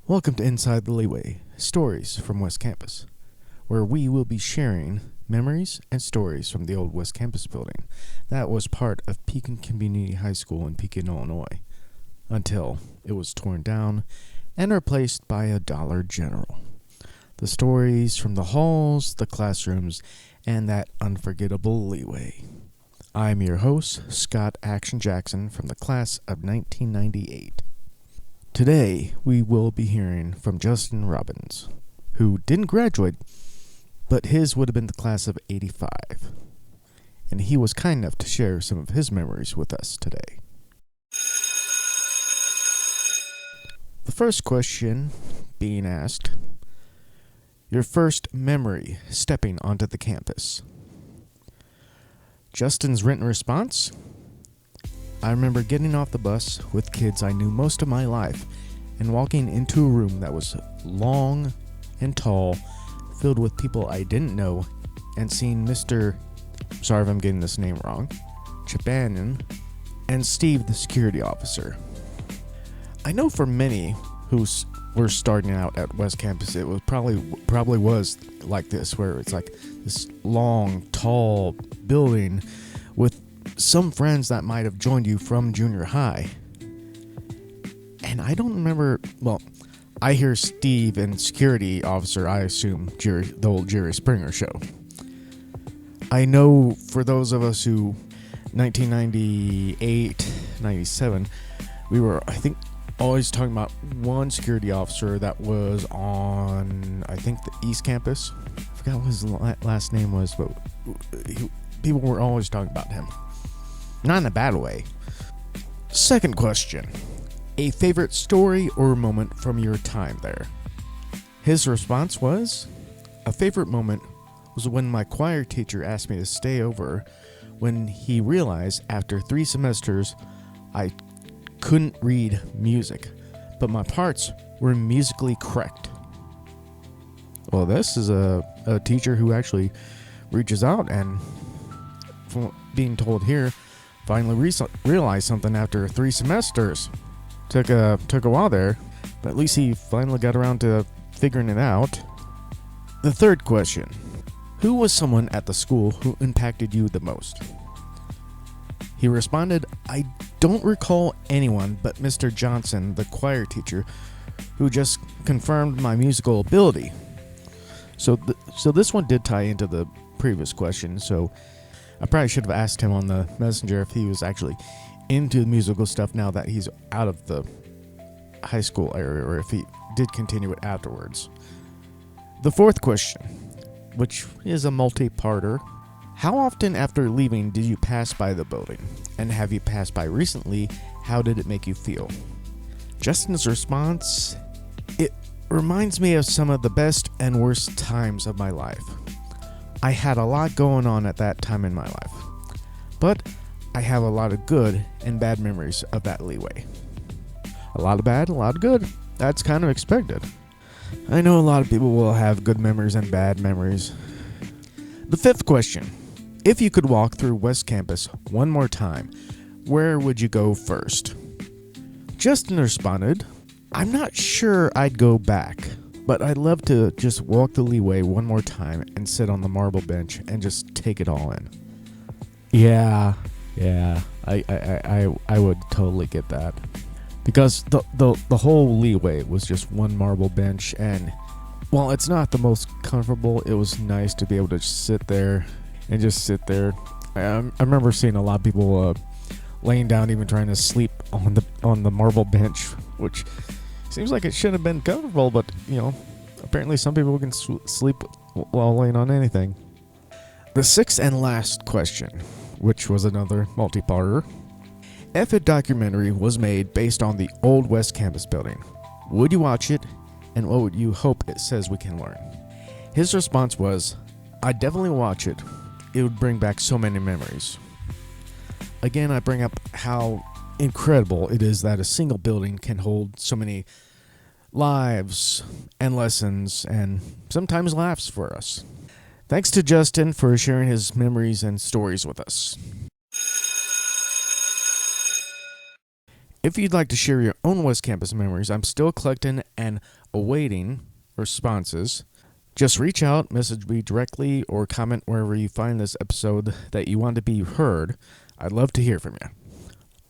Welcome to Inside the Leeway, stories from West Campus, where we will be sharing memories and stories from the old West Campus building that was part of Pekin Community High School in Pekin, Illinois, until it was torn down and replaced by a Dollar General. The stories from the halls, the classrooms, and that unforgettable leeway. I'm your host, Scott Action Jackson, from the class of 1998. Today, we will be hearing from Justin Robbins, who didn't graduate, but his would have been the class of 85. And he was kind enough to share some of his memories with us today. The first question being asked, your first memory stepping onto the campus. Justin's written response: I remember getting off the bus with kids I knew most of my life and walking into a room that was long and tall, filled with people I didn't know, and seeing Mr. Sorry if I'm getting this name wrong, Chabanon, and Steve, the security officer. I know for many who were starting out at West Campus, it was probably was like this, where it's like this long, tall building with some friends that might have joined you from junior high. And I don't remember, well, I hear Steve and security officer, I assume the old Jerry Springer show. I know for those of us who, 1998, 97, we were, I think, always talking about one security officer that was on, I think, the East Campus. I forgot what his last name was, but people were always talking about him. Not in a bad way. Second question. A favorite story or moment from your time there? His response was, a favorite moment was when my choir teacher asked me to stay over when he realized after 3 semesters I couldn't read music, but my parts were musically correct. Well, this is a teacher who actually reaches out and, from being told here, finally realized something after 3 semesters. Took a while there, but at least he finally got around to figuring it out. The third question. Who was someone at the school who impacted you the most? He responded, I don't recall anyone but Mr. Johnson, the choir teacher, who just confirmed my musical ability. So this one did tie into the previous question, so I probably should have asked him on the messenger if he was actually into musical stuff now that he's out of the high school area, or if he did continue it afterwards. The fourth question, which is a multi-parter. How often after leaving did you pass by the building? And have you passed by recently? How did it make you feel? Justin's response: it reminds me of some of the best and worst times of my life. I had a lot going on at that time in my life, but I have a lot of good and bad memories of that leeway. A lot of bad, a lot of good. That's kind of expected. I know a lot of people will have good memories and bad memories. The fifth question. If you could walk through West Campus one more time, where would you go first? Justin responded, I'm not sure I'd go back, but I'd love to just walk the leeway one more time and sit on the marble bench and just take it all in. Yeah, I would totally get that. Because the whole leeway was just one marble bench, and while it's not the most comfortable, it was nice to be able to sit there. I remember seeing a lot of people laying down, even trying to sleep on the marble bench, which seems like it shouldn't have been comfortable, but apparently some people can sleep while laying on anything. The sixth and last question, which was another multi-parter. If a documentary was made based on the old West Campus building, would you watch it, and what would you hope it says we can learn? His response was, I'd definitely watch it. It would bring back so many memories. Again, I bring up how incredible it is that a single building can hold so many lives and lessons and sometimes laughs for us. Thanks to Justin for sharing his memories and stories with us. If you'd like to share your own West Campus memories, I'm still collecting and awaiting responses. Just reach out, message me directly, or comment wherever you find this episode that you want to be heard. I'd love to hear from you.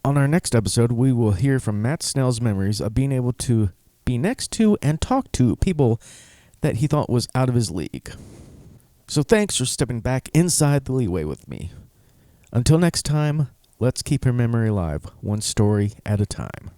On our next episode, we will hear from Matt Snell's memories of being able to be next to and talk to people that he thought was out of his league. So thanks for stepping back inside the leeway with me. Until next time, let's keep her memory alive, one story at a time.